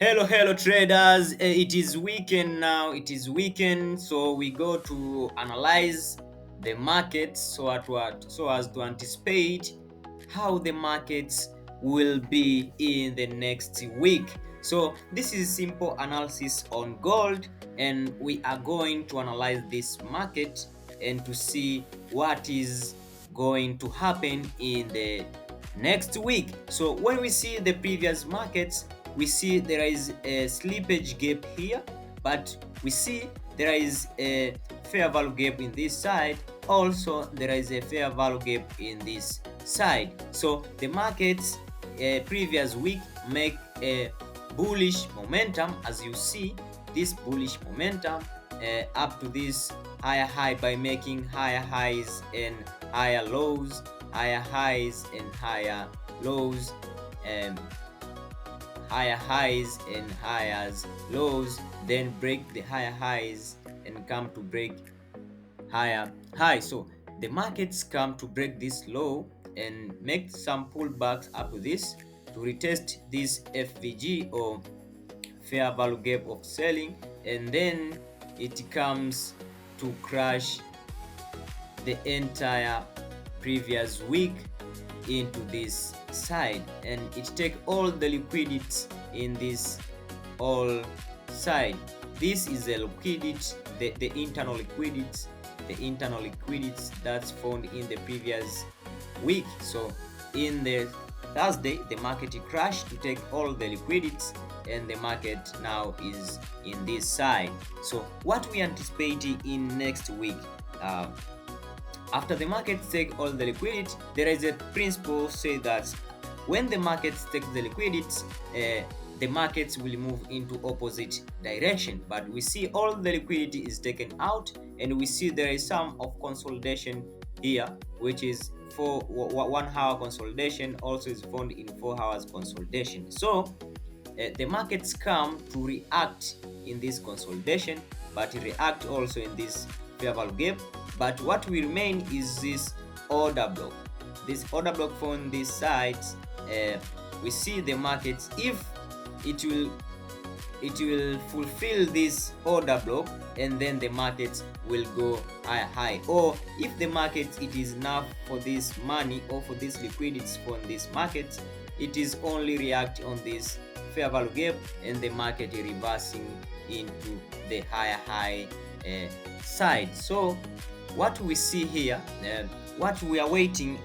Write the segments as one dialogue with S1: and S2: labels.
S1: Hello traders. It is weekend now. It is weekend, so we go to analyze the markets so as to anticipate how the markets will be in the next week. So this is simple analysis on gold, and we are going to analyze this market and to see what is going to happen in the next week. So when we see the previous markets, we see there is a slippage gap here, but we see there is a fair value gap in this side. Also there is a fair value gap in this side. So the markets previous week make a bullish momentum. As you see, this bullish momentum up to this higher high by making higher highs and higher lows, higher highs and higher lows, and higher highs and higher lows, then break the higher highs and come to break higher high. So the markets come to break this low and make some pullbacks up to this to retest this FVG, or fair value gap of selling, and then it comes to crash the entire previous week into this side, and it take all the liquidity in this all side. This is the liquidity, the internal liquidity, that's found in the previous week. So in the Thursday, the market crashed to take all the liquidity, and the market now is in this side. So what we anticipate in next week, after the market take all the liquidity, there is a principle say that when the markets take the liquidity, the markets will move into opposite direction. But we see all the liquidity is taken out, and we see there is some of consolidation here, which is for 1 hour consolidation, also is found in 4 hours consolidation. So the markets come to react in this consolidation, but react also in this fair value gap. But what will remain is this order block. This order block from this side, we see the markets, if it will fulfill this order block, and then the market will go high. Or if the market, it is enough for this money or for this liquidity from this market, it is only react on this fair value gap, and the market reversing into the higher high side. So what we see here, what we are waiting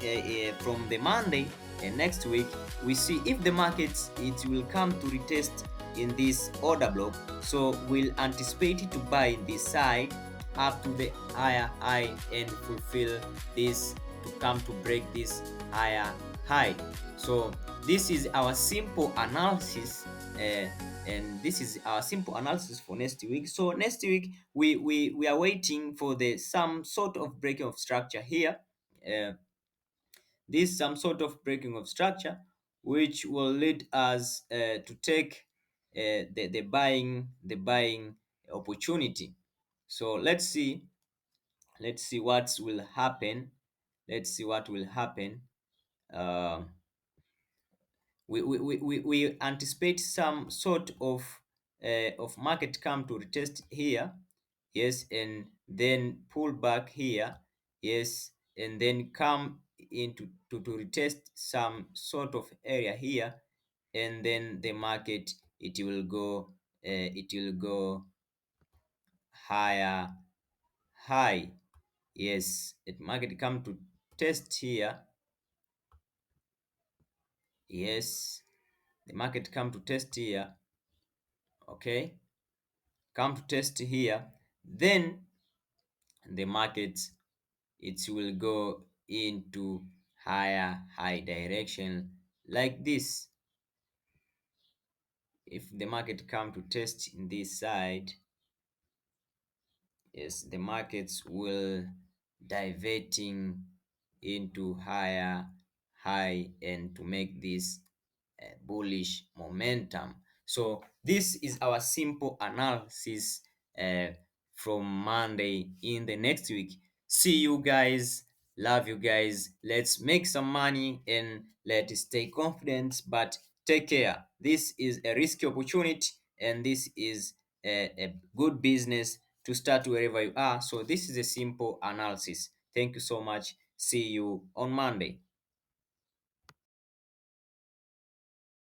S1: from the Monday and next week, we see if the markets, it will come to retest in this order block. So we'll anticipate it to buy in this side up to the higher high and fulfill this to come to break this higher high. So this is our simple analysis, and this is our simple analysis for next week. So next week we are waiting for the some sort of breaking of structure here. uh, this some sort of breaking of structure, which will lead us to take the buying opportunity. So let's see what will happen. Let's see what will happen. um we anticipate some sort of market come to retest here, yes, and then pull back here, yes, and then come into to retest some sort of area here, and then the market, it will go higher high. Yes, it market come to test here. Yes, the market come to test here. Okay, come to test here, then the market, it will go into higher high direction like this. If the market come to test in this side, yes, the markets will diverting into higher high and to make this bullish momentum. So this is our simple analysis uh, from Monday in the next week. See you guys. Love you guys. Let's make some money and let's stay confident, but Take care. This is a risky opportunity, and this is a good business to start wherever you are. So this is a simple analysis. Thank you so much. See you on Monday.